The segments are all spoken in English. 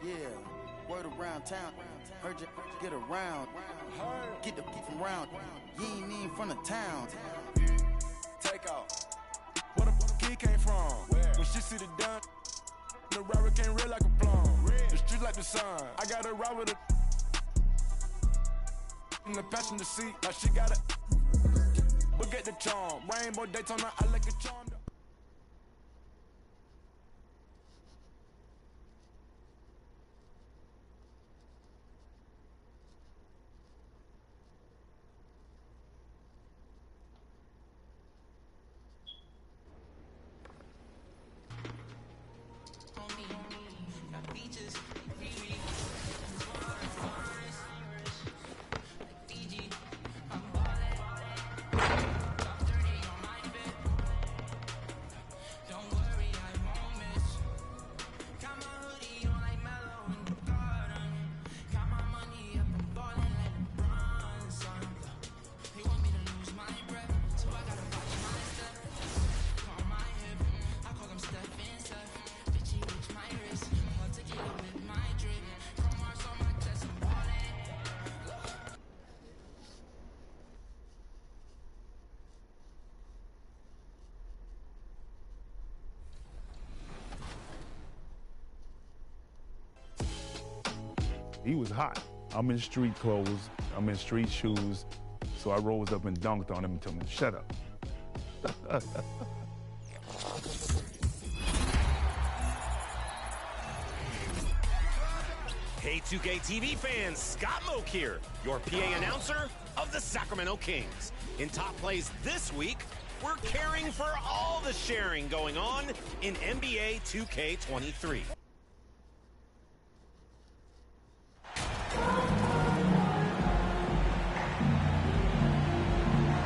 Yeah, word around town. Heard you get around. Get the from around. You ain't even from the town. Take off. Where the kid came from? Where? When shit see the done, the robber came red like a plum. The street like the sun. I got a ride with a in the passenger seat. Like she got a look at the charm. Rainbow Daytona, I like a charm. He was hot. I'm in street clothes, I'm in street shoes, so I rose up and dunked on him and told him, shut up. Hey 2K TV fans, Scott Moak here, your PA announcer of the Sacramento Kings. In top plays this week, we're caring for all the sharing going on in NBA 2K23.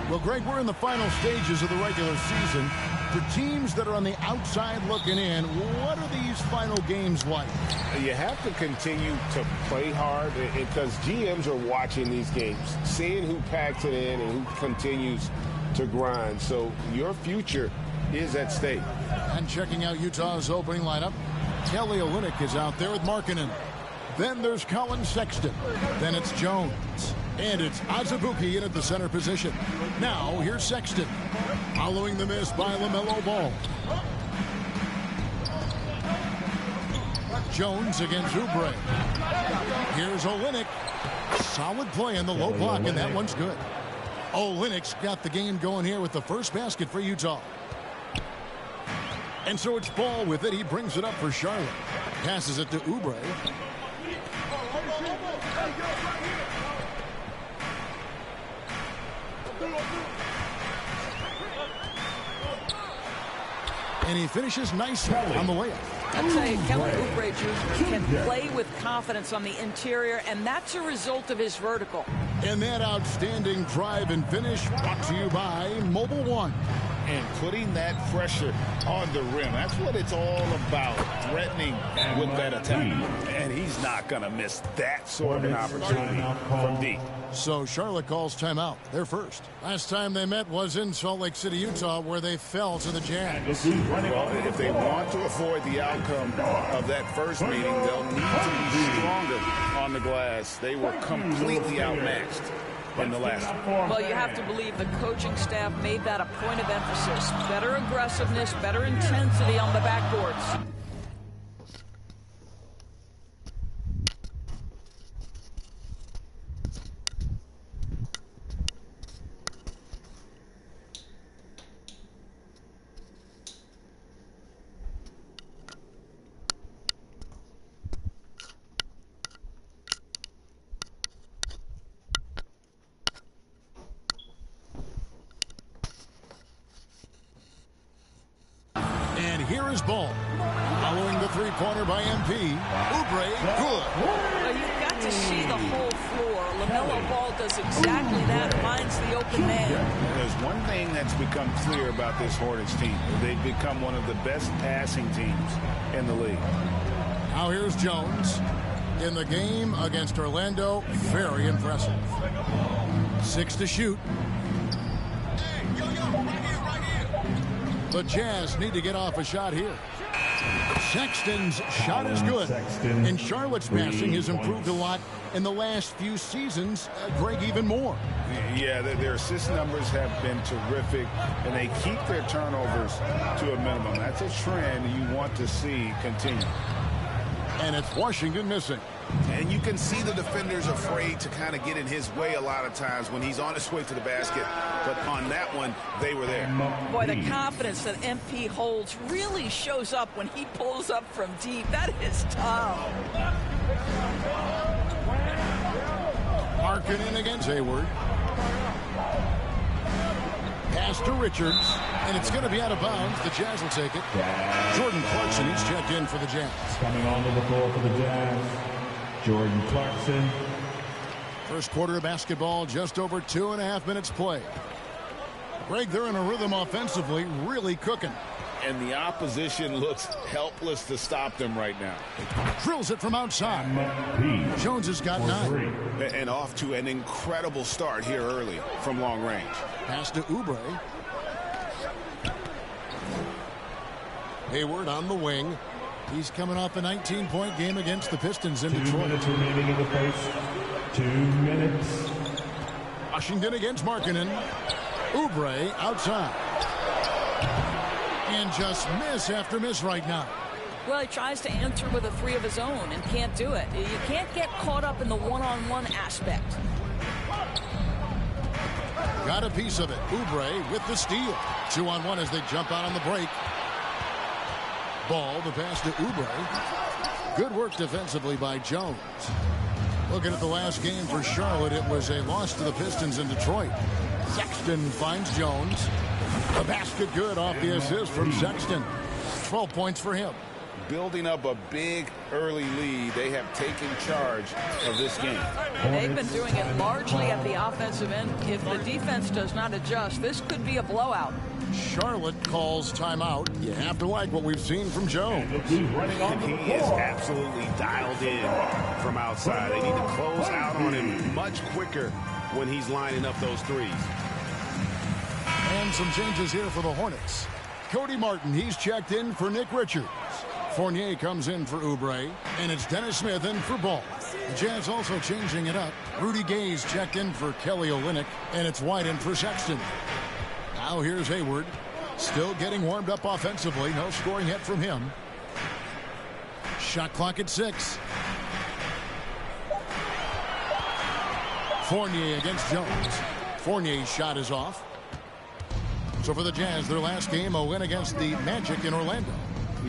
Well, Greg, we're in the final stages of the regular season. For teams that are on the outside looking in, what are these final games like? You have to continue to play hard because GMs are watching these games, seeing who packs it in and who continues to grind. So your future is at stake. And checking out Utah's opening lineup, Kelly Olynyk is out there with Markkanen. Then there's Colin Sexton. Then it's Jones. And it's Azubuike in at the center position. Now, here's Sexton. Following the miss by LaMelo Ball. Jones against Oubre. Here's Olynyk. Solid play in the low block, and that one's good. Olynyk's got the game going here with the first basket for Utah. And so it's Ball with it. He brings it up for Charlotte. Passes it to Oubre. And he finishes nicely on the layup. I'll tell you, Kelly Oubre Jr. can play with confidence on the interior, and that's a result of his vertical. And that outstanding drive and finish brought to you by Mobile One. And putting that pressure on the rim. That's what it's all about, threatening with that attack. And he's not going to miss that sort of an opportunity from deep. So Charlotte calls timeout. They're first. Last time they met was in Salt Lake City, Utah, where they fell to the Jazz. Well, if they want to avoid the outcome of that first meeting, they'll need to be stronger on the glass. They were completely outmatched in the last one. Well, you have to believe the coaching staff made that a point of emphasis. Better aggressiveness, better intensity on the backboards. Here is Ball. Following the three-pointer by MP. Oubre, good. Well, you've got to see the whole floor. LaMelo Ball does exactly that, finds the open man. There's one thing that's become clear about this Hornets team. They've become one of the best passing teams in the league. Now here's Jones. In the game against Orlando, very impressive. 6 to shoot. The Jazz need to get off a shot here. Sexton's shot is good. And Charlotte's passing has improved a lot in the last few seasons. Greg, even more. Yeah, their assist numbers have been terrific, and they keep their turnovers to a minimum. That's a trend you want to see continue. And it's Washington missing. And you can see the defenders afraid to kind of get in his way a lot of times when he's on his way to the basket. But on that one, they were there. Boy, the confidence that MP holds really shows up when he pulls up from deep. That is tough. Markkanen against Hayward. Pass to Richards, and it's going to be out of bounds. The Jazz will take it. Jordan Clarkson, he's checked in for the Jazz. Coming onto the floor for the Jazz, Jordan Clarkson. First quarter of basketball, just over 2.5 minutes play. Greg, they're in a rhythm offensively, really cooking. And the opposition looks helpless to stop them right now. Drills it from outside. Jones has got 9. And off to an incredible start here early from long range. Pass to Oubre. Hayward on the wing. He's coming off a 19-point game against the Pistons in Detroit. 2 minutes remaining in the first. 2 minutes. Washington against Markkanen. Oubre outside. And just miss after miss right now. Well, he tries to answer with a 3 of his own and can't do it. You can't get caught up in the one-on-one aspect. Got a piece of it. Oubre with the steal. 2-on-1 as they jump out on the break. Ball, the pass to Oubre. Good work defensively by Jones. Looking at the last game for Charlotte, it was a loss to the Pistons in Detroit. Sexton finds Jones. The basket good off the assist from Sexton. 12 points for him. Building up a big early lead, they have taken charge of this game. They've been doing it largely at the offensive end. If the defense does not adjust, this could be a blowout. Charlotte calls timeout. You have to like what we've seen from Jones. He is absolutely dialed in from outside. They need to close out on him much quicker when he's lining up those threes. And some changes here for the Hornets. Cody Martin, he's checked in for Nick Richards. Fournier comes in for Oubre, and it's Dennis Smith in for Ball. The Jazz also changing it up. Rudy Gay's checked in for Kelly Olynyk, and it's White in for Sexton. Now here's Hayward, still getting warmed up offensively. No scoring hit from him. Shot clock at 6. Fournier against Jones. Fournier's shot is off. So for the Jazz, their last game, a win against the Magic in Orlando.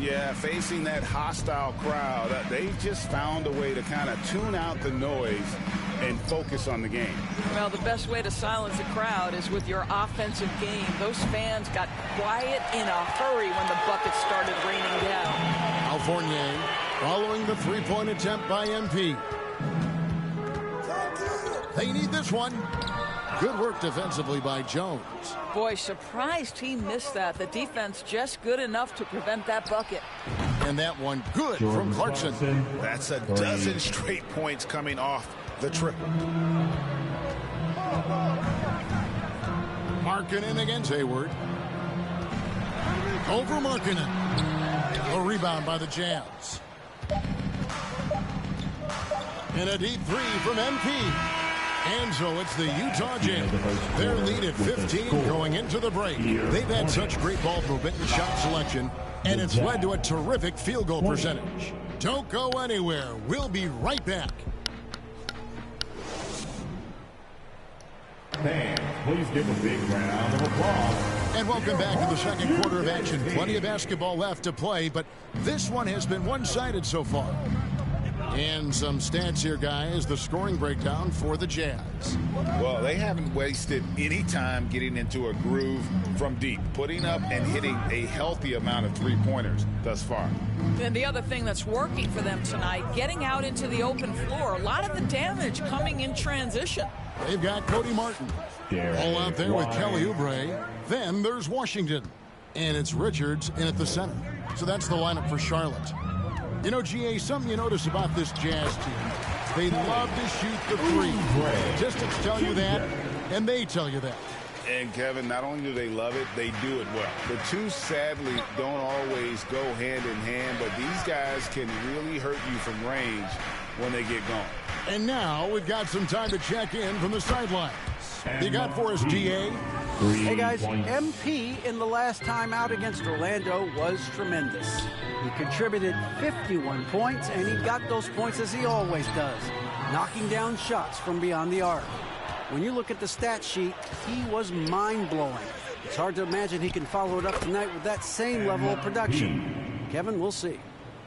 Yeah, facing that hostile crowd, they just found a way to kind of tune out the noise and focus on the game. Well, the best way to silence a crowd is with your offensive game. Those fans got quiet in a hurry when the buckets started raining down. Now Fournier following the three-point attempt by MP. They need this one. Good work defensively by Jones. Boy, surprised he missed that. The defense just good enough to prevent that bucket. And that one good from Clarkson. That's a dozen straight points coming off the triple. Markkanen against Hayward. Over Markkanen. A rebound by the Jazz. And a deep three from MP. And so it's the Utah Jazz. Their lead at 15 going into the break. They've had such great ball movement and shot selection, and it's led to a terrific field goal percentage. Don't go anywhere. We'll be right back. Fans, please give a big round of applause. And welcome back to the second quarter of action. Plenty of basketball left to play, but this one has been one-sided so far. And some stats here, guys. The scoring breakdown for the Jazz. Well, they haven't wasted any time getting into a groove from deep, putting up and hitting a healthy amount of three-pointers thus far. And the other thing that's working for them tonight, getting out into the open floor. A lot of the damage coming in transition. They've got Cody Martin. All out there with Kelly Oubre. Then there's Washington. And it's Richards in at the center. So that's the lineup for Charlotte. You know, GA, something you notice about this Jazz team, they love to shoot the three. Statistics tell you that, and they tell you that. And, Kevin, not only do they love it, they do it well. The two, sadly, don't always go hand in hand, but these guys can really hurt you from range when they get going. And now we've got some time to check in from the sideline. You got for us, GA? Hey, guys, MP in the last time out against Orlando was tremendous. He contributed 51 points, and he got those points as he always does, knocking down shots from beyond the arc. When you look at the stat sheet, he was mind-blowing. It's hard to imagine he can follow it up tonight with that same level of production. Kevin, we'll see.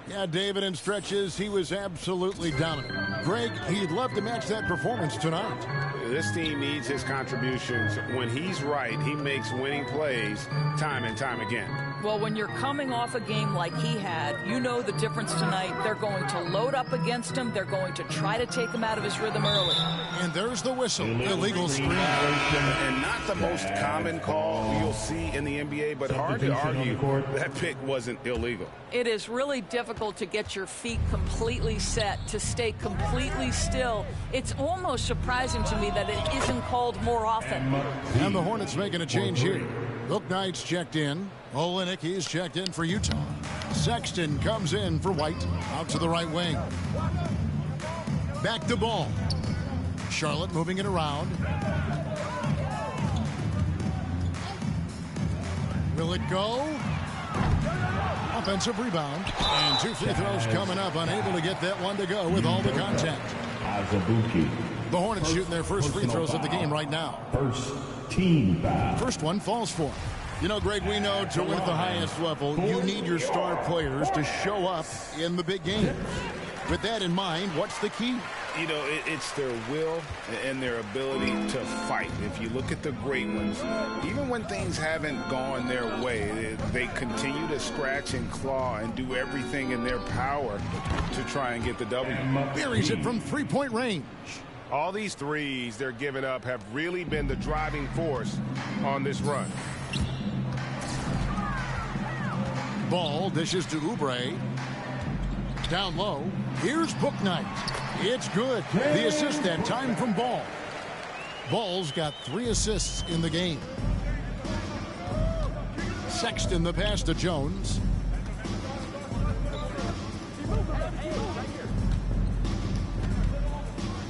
Yeah, David, in stretches, he was absolutely dominant. Greg, he'd love to match that performance tonight. This team needs his contributions. When he's right, he makes winning plays time and time again. Well, when you're coming off a game like he had, you know the difference tonight. They're going to load up against him. They're going to try to take him out of his rhythm early. And there's the whistle. Illegal screen. And not the most common call you'll see in the NBA, but hard to argue that pick wasn't illegal. It is really difficult to get your feet completely set, to stay completely still. It's almost surprising to me that it isn't called more often. And the Hornets making a change here. Bouknight's checked in. Olynyk, he's checked in for Utah. Sexton comes in for White. Out to the right wing. Back to Ball. Charlotte moving it around. Will it go? Offensive rebound. And two free throws coming up. Unable to get that one to go with all the contact. Azubuike. The Hornets shooting their first free throws of the game right now. First team foul. First one falls for him. You know, Greg, we know to win at the highest level, you need your star players to show up in the big game. With that in mind, what's the key? You know, it's their will and their ability to fight. If you look at the great ones, even when things haven't gone their way, they continue to scratch and claw and do everything in their power to try and get the W. Buries it from three-point range. All these threes they're giving up have really been the driving force on this run. Ball dishes to Oubre. Down low. Here's Bouknight. It's good. The assist that time from Ball. Ball's got 3 assists in the game. Sexton the pass to Jones.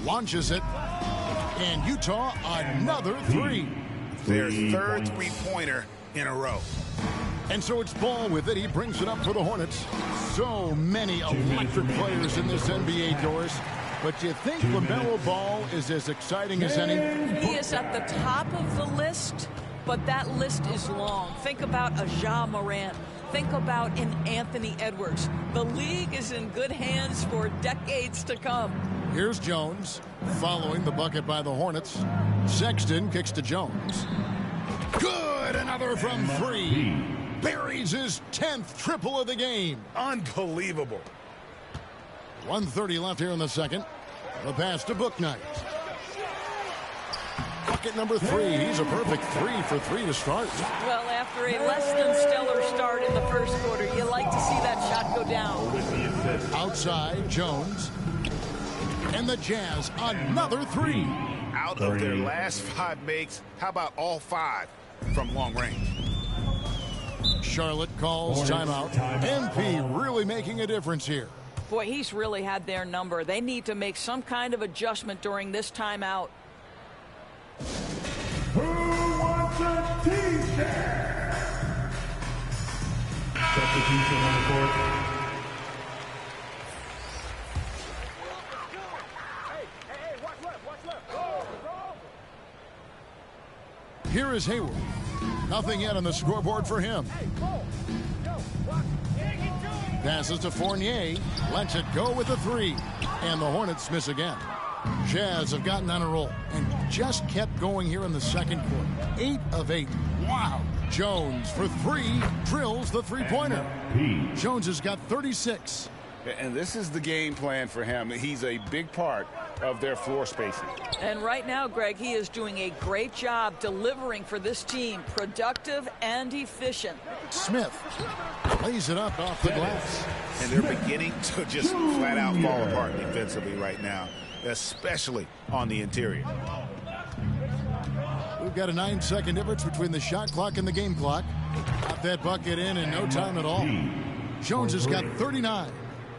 Launches it. And Utah another 3. Their third three-pointer in a row. And so it's Ball with it. He brings it up for the Hornets. So many electric players in this NBA, Doris. But you think LaMelo Ball is as exciting as any? He is at the top of the list, but that list is long. Think about a Ja Morant. Think about an Anthony Edwards. The league is in good hands for decades to come. Here's Jones following the bucket by the Hornets. Sexton kicks to Jones. Good! Another from 3. Buries his 10th triple of the game. Unbelievable. 1:30 left here in the second. The pass to Bouknight. Bucket number 3. He's a perfect 3 for 3 to start. Well, after a less than stellar start in the first quarter, you like to see that shot go down. Outside, Jones. And the Jazz, another 3. Out of their last 5 makes, how about all 5 from long range? Charlotte calls timeout. MP really making a difference here. Boy, he's really had their number. They need to make some kind of adjustment during this timeout. Who wants a T-shirt? Substitution on the court. Here is Hayward. Nothing yet on the scoreboard for him. Passes to Fournier. Lets it go with a 3. And the Hornets miss again. Jazz have gotten on a roll and just kept going here in the second quarter. 8 of 8. Wow. Jones for 3. Drills the three-pointer. Jones has got 36. And this is the game plan for him. He's a big part of their floor spacing. And right now, Greg, he is doing a great job delivering for this team. Productive and efficient. Smith lays it up off the glass. And they're beginning to just flat out fall apart defensively right now, especially on the interior. We've got a 9-second difference between the shot clock and the game clock. Got that bucket in no time at all. Jones has got 39.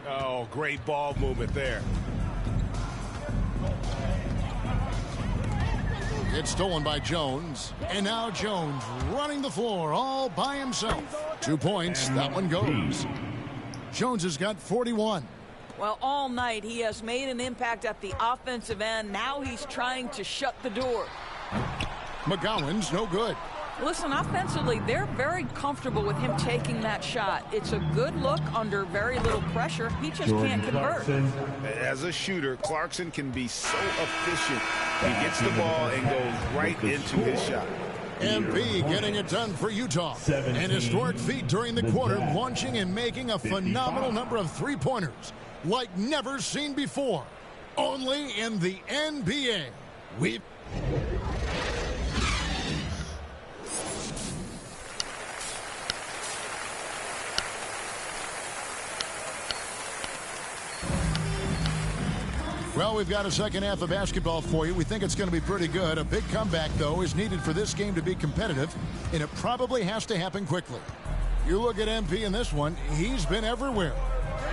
Oh, great ball movement there. It's stolen by Jones. And now Jones running the floor all by himself. 2 points. That one goes. Jones has got 41. Well, all night he has made an impact at the offensive end. Now he's trying to shut the door. McGowan's no good. Listen, offensively, they're very comfortable with him taking that shot. It's a good look under very little pressure. He just can't convert. As a shooter, Clarkson can be so efficient. He gets the ball and goes right into his shot. MP getting it done for Utah. An historic feat during the quarter, launching and making a phenomenal number of three-pointers like never seen before. Only in the NBA. Well, we've got a second half of basketball for you. We think it's going to be pretty good. A big comeback, though, is needed for this game to be competitive, and it probably has to happen quickly. You look at MP in this one, he's been everywhere.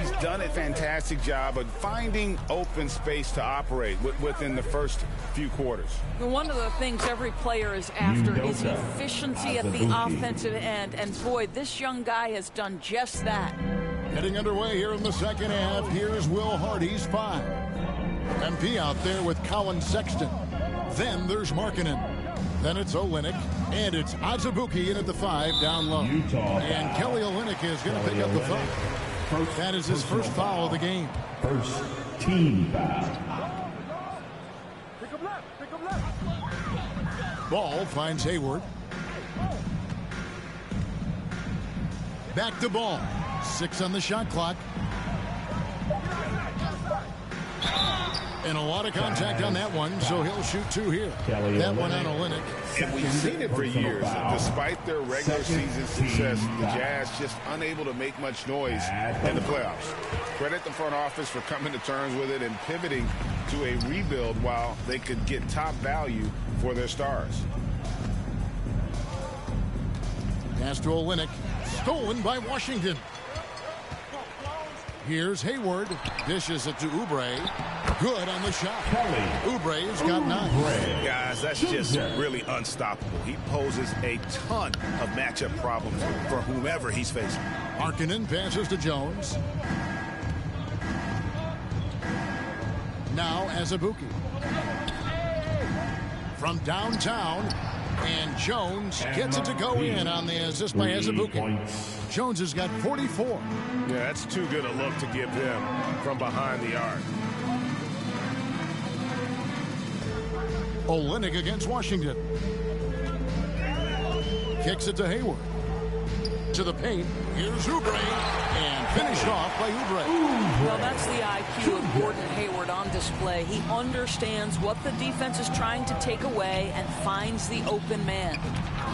He's done a fantastic job of finding open space to operate within the first few quarters. One of the things every player is after is efficiency at the offensive end, and boy, this young guy has done just that. Getting underway here in the second half, here's Will Hardy's 5. MP out there with Colin Sexton. Then there's Markkanen. Then it's Olynyk. And it's Azubuike in at the 5 down low. And Kelly Olynyk is going to pick up the foul. That is his first foul of the game. First team foul. Ball finds Hayward. Back to Ball. 6 on the shot clock. And a lot of contact on that one, so he'll shoot 2 here. That one on Olynyk. And we've seen it for years. Despite their regular season success, the Jazz just unable to make much noise in the playoffs. Credit the front office for coming to terms with it and pivoting to a rebuild while they could get top value for their stars. Pass to Olynyk. Stolen by Washington. Here's Hayward. Dishes it to Oubre. Good on the shot. Oubre's got 9. Guys, that's just really unstoppable. He poses a ton of matchup problems for whomever he's facing. Markkanen passes to Jones. Now Azubuike. From downtown. And Jones gets it to go in on the assist by Azubuike. Jones has got 44. Yeah, that's too good a look to give him from behind the arc. Olynyk against Washington. Kicks it to Hayward. To the paint. Here's Oubre. And finished off by Oubre. Well, that's the IQ of Gordon Hayward on display. He understands what the defense is trying to take away and finds the open man.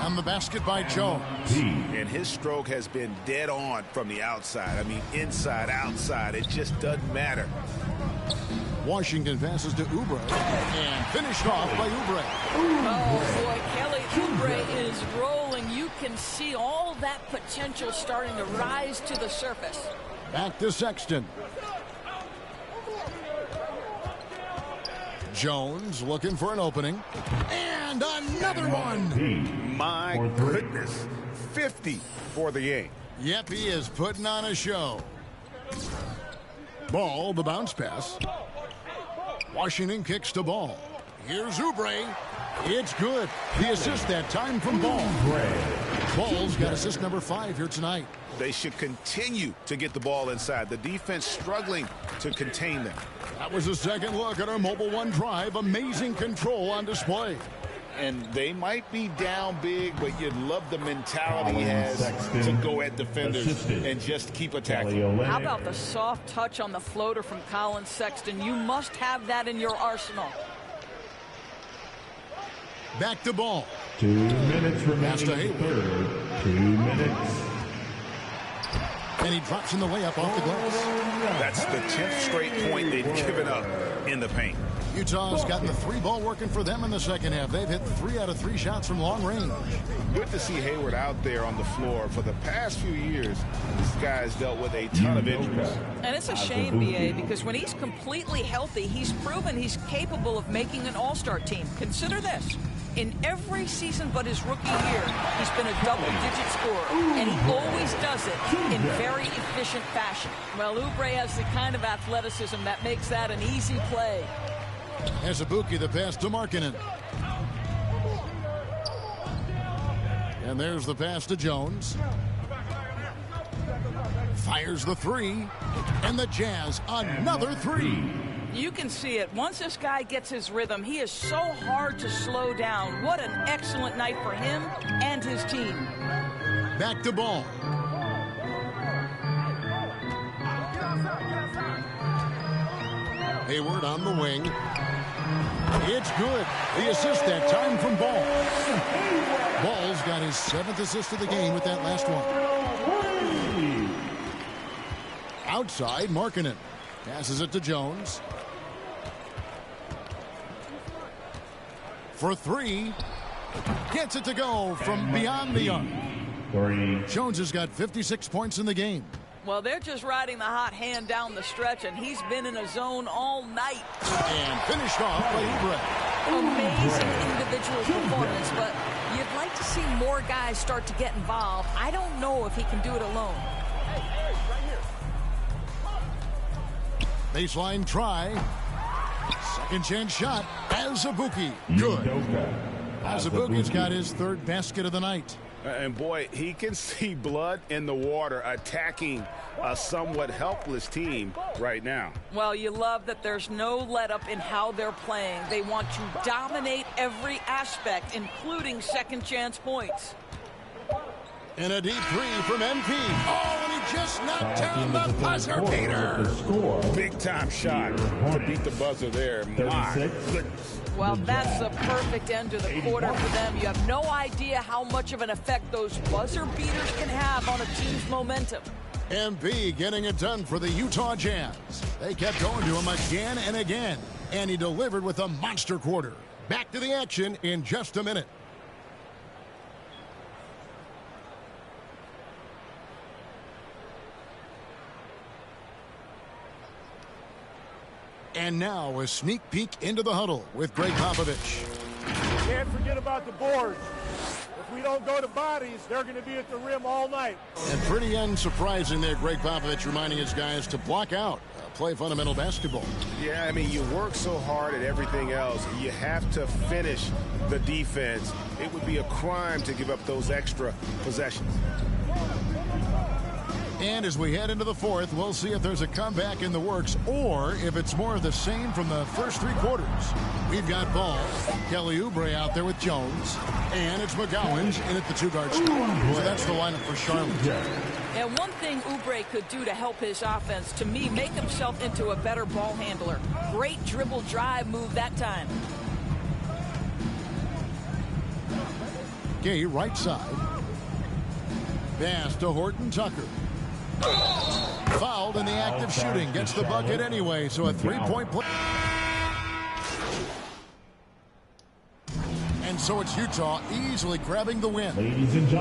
On the basket by Jones. And his stroke has been dead on from the outside. I mean, inside, outside. It just doesn't matter. Washington passes to Oubre. And finished off by Oubre. Oh, boy, Kelly Oubre is rolling. You can see all that potential starting to rise to the surface. Back to Sexton. Jones looking for an opening. And another one. My goodness. 50 for the game. Yep, he is putting on a show. Ball, the bounce pass. Washington kicks to Ball. Here's Oubre. It's good. The assist that time from Ball. Ball's got assist number 5 here tonight. They should continue to get the ball inside. The defense struggling to contain them. That was a second look at our Mobile One drive. Amazing control on display. And they might be down big, but you'd love the mentality he has to go at defenders and just keep attacking. How about the soft touch on the floater from Colin Sexton? You must have that in your arsenal. Back to Ball. 2 minutes remaining in the third. 2 minutes. And he drops in the way up off the glass. That's the 10th straight point they've given up in the paint. Utah's gotten the 3-ball working for them in the second half. They've hit 3 out of 3 shots from long range. Good to see Hayward out there on the floor. For the past few years, this guy's dealt with a ton of injuries. And it's a shame, B.A., because when he's completely healthy, he's proven he's capable of making an all-star team. Consider this. In every season but his rookie year, he's been a double-digit scorer, and he always does it in very efficient fashion. Well, Oubre has the kind of athleticism that makes that an easy play. Azubuike, the pass to Markkanen. And there's the pass to Jones. Fires the 3. And the Jazz, another 3. You can see it. Once this guy gets his rhythm, he is so hard to slow down. What an excellent night for him and his team. Back to Ball. Hayward on the wing. It's good. The assist that time from Ball. Ball's got his 7th assist of the game with that last one. Outside, Markkanen. Passes it to Jones. For 3. Gets it to go from beyond the arc. Jones has got 56 points in the game. Well, they're just riding the hot hand down the stretch, and he's been in a zone all night. And finished off by Oubre. Amazing individual performance, but you'd like to see more guys start to get involved. I don't know if he can do it alone. Baseline try. Second chance shot. Azubuike. Good. Azubuike's got his 3rd basket of the night. And boy, he can see blood in the water attacking a somewhat helpless team right now. Well, you love that there's no let-up in how they're playing. They want to dominate every aspect, including second chance points. And a deep 3 from MP. Oh, and he just knocked down the buzzer beater. Big time shot to beat the buzzer there. My goodness. Well, that's the perfect end to the quarter for them. You have no idea how much of an effect those buzzer beaters can have on a team's momentum. MP getting it done for the Utah Jazz. They kept going to him again and again, and he delivered with a monster quarter. Back to the action in just a minute. And now a sneak peek into the huddle with Greg Popovich. Can't forget about the boards. If we don't go to bodies, they're going to be at the rim all night. And pretty unsurprising there, Greg Popovich reminding his guys to block out, play fundamental basketball. Yeah, I mean, you work so hard at everything else. You have to finish the defense. It would be a crime to give up those extra possessions. And as we head into the 4th, we'll see if there's a comeback in the works or if it's more of the same from the first 3 quarters. We've got Ball, Kelly Oubre out there with Jones, and it's McGowan's in at the 2-guard spot. So that's the lineup for Charlotte. And one thing Oubre could do to help his offense, to me, make himself into a better ball handler. Great dribble drive move that time. Gay right side. Pass to Horton Tucker. Fouled in the act of shooting. Gets the bucket anyway, so a 3-point play. And so it's Utah easily grabbing the win.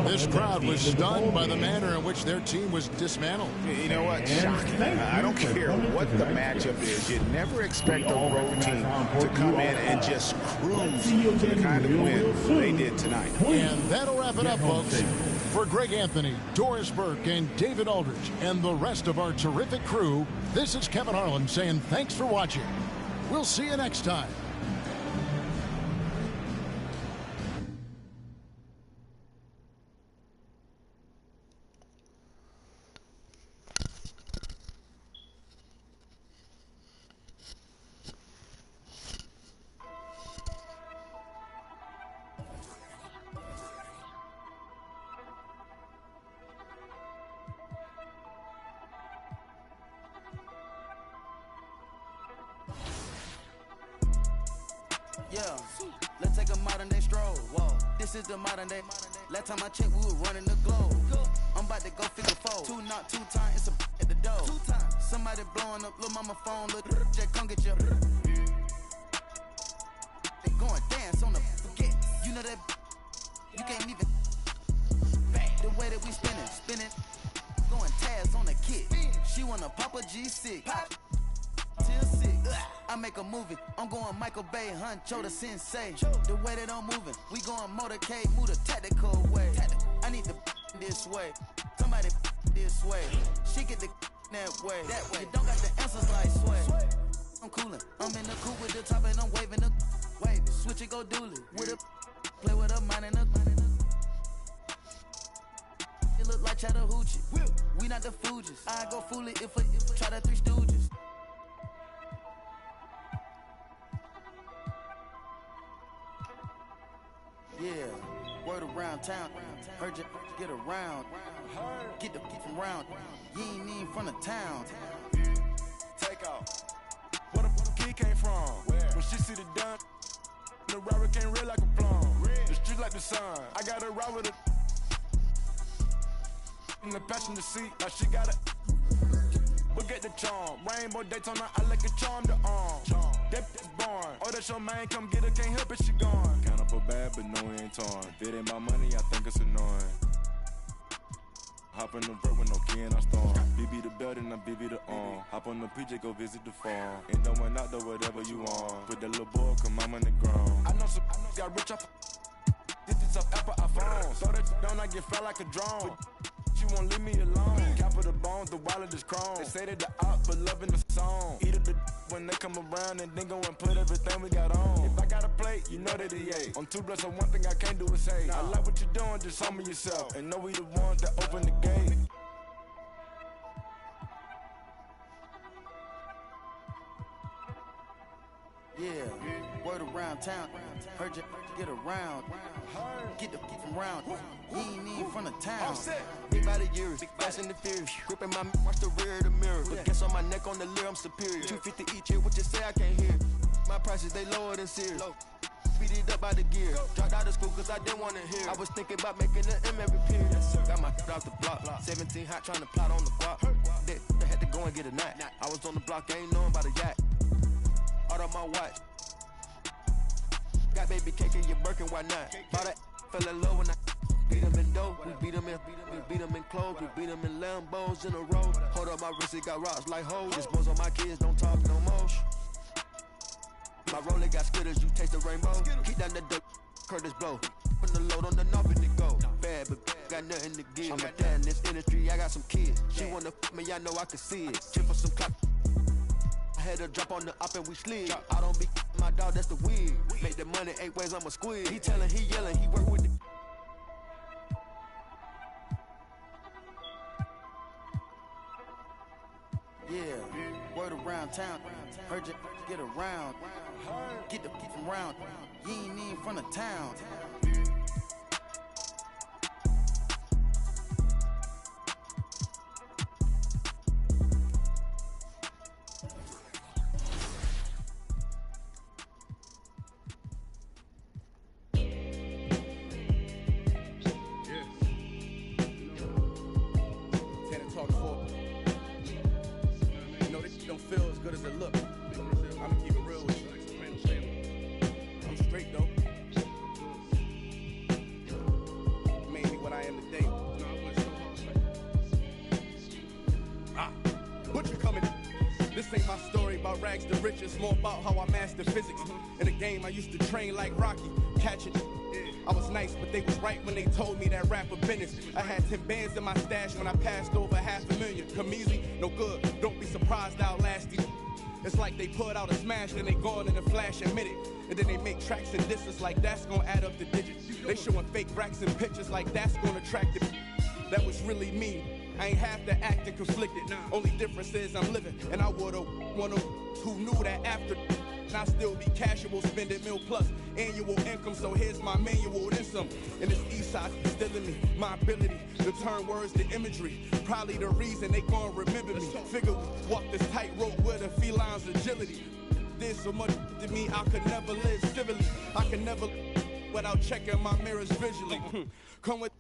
This crowd was stunned by the manner in which their team was dismantled. You know what? Shocking. I don't care what the matchup is. You never expect a road team to come in and just cruise to the kind of win they did tonight. And that'll wrap it up, folks. For Greg Anthony, Doris Burke, and David Aldridge, and the rest of our terrific crew, this is Kevin Harlan saying thanks for watching. We'll see you next time. Yeah, let's take a modern day stroll. Whoa, this is the modern day. Last time I checked, we were running the globe. I'm about to go figure four. 2 knock, 2 times, it's a at the door. 2 times. Somebody blowing up, little mama phone, little just come get your. They going dance on the forget. You know that you can't even. The way that we spinning. Going Taz on the kid. She wanna pop a G6. Pop till 6. I make a movie. I'm going Michael Bay, Huncho the Sensei. The way that I'm moving, we going motorcade, move the tactical way. I need to this way. Somebody this way. She get the that way. You don't got the answers like sway. I'm coolin'. I'm in the coupe with the top and I'm waving the wave. Switch it, go dooley. With a play with a mind and a. It look like Chattahoochee. We not the Fugees. I go fool it if I try the Three Stooges. Yeah, word around town. Heard you get around. Get the from round. You ain't even from the town. Take off. Where the kid came from? When she see the dun, the robber came red like a plum. The street like the sun. I got her ride with a in the passenger seat, like she got a. But get the charm. Rainbow Daytona, I like a charm to arm. That born. Oh, that's your man, come get her, can't help it, she gone. Count up a bad, but no, it ain't torn. If it ain't my money, I think it's annoying. Hop in the vert with no key and I storm. BB the belt and I BB the arm. Hop on the PJ, go visit the farm. Ain't no one out there, whatever you want. Put that little boy, come I'm on the ground. I know some got rich off. This up Apple iPhones. Throw that down, I get fly like a drone. She won't leave me alone. Cap of the bones, the wallet is chrome. They say that the op, but loving the song. Eat up the when they come around and then go and put everything we got on. If I got a plate, you know that he ate. On 2 blocks, so one thing I can't do is say, I like what you're doing, just humble yourself. And know we the ones that open the gate. Yeah, word around town. Heard you get around. Get the from round. You ain't even from the town. Big by the years, fast and the furious. Gripping my watch the rear of the mirror. But guess on my neck on the leer, I'm superior. 250 each year, what you say I can't hear. My prices, they lower than Sears. Speed it up by the gear. Dropped out of school cause I didn't want to hear. I was thinking about making an M every period. Got my off the block. 17 hot trying to plot on the guap. They had to go and get a knot. I was on the block, ain't knowing about a yacht. Out of my watch. Got baby cake in your Birkin, why not? Bought that, fell in love when I beat him in dough. We beat him in clothes. We beat him in Lambos in a row. Hold up my wrist, it got rocks like hoes. This boys on my kids, don't talk no more. My roller got skitters, you taste the rainbow. Keep down the dirt, Curtis blow. Put the load on the knob and it go. Bad, but got nothing to give. I'm a dad in this industry, I got some kids. She wanna f me, I know I can see it. Chip for some clock. I had her drop on the up and we slid. I don't be my dog, that's the wig. Make the money 8 ways, I'm a squid. He tellin', he yellin', he work with the. Yeah, word around town. Heard you get around. Get the from round. You ain't even from the town. More about how I mastered physics. In the game I used to train like Rocky, catch it. I was nice, but they was right when they told me that rapper business. I had 10 bands in my stash when I passed over $500,000. Kamezi, no good, don't be surprised I'll last you. It's like they put out a smash, then they gone in a flash, admit it. And then they make tracks and distance like that's gonna add up the digits. They showing fake racks and pictures like that's gonna attract it. That was really me. I ain't have to act and conflicted. Only difference is I'm living, and I would've one of who knew that after. And I still be casual, spending mil plus annual income. So here's my manual, then some. And this east side still in me, my ability to turn words to imagery. Probably the reason they gon' remember me. Figure walk this tightrope with a feline's agility. There's so much to me I could never live civilly. I can never without checking my mirrors visually. Come with.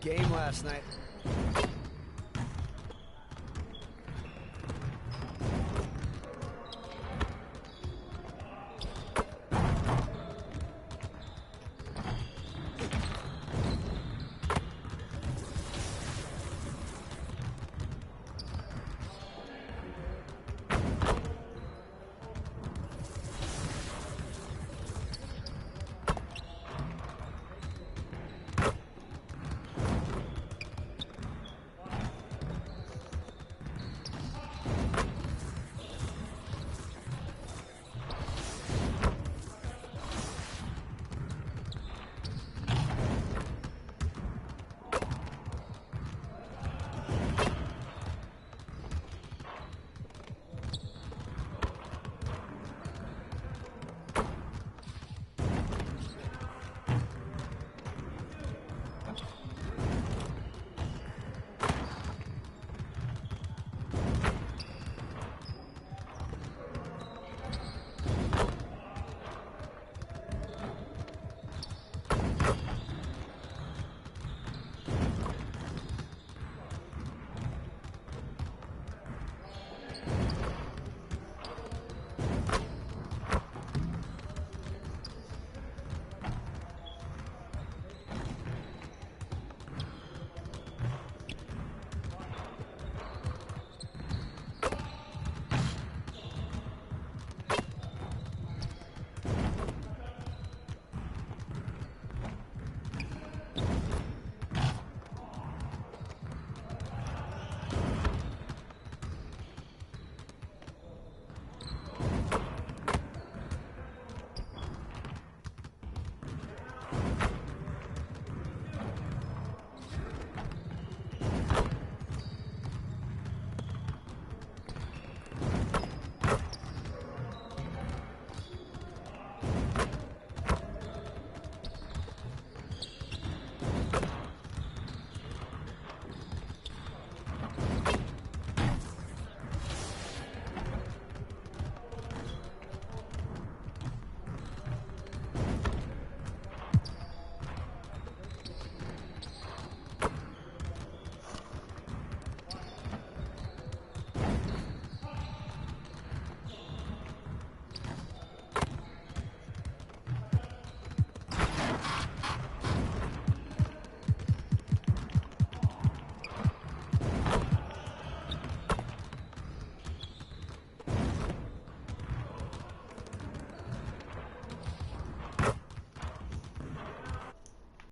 game last night.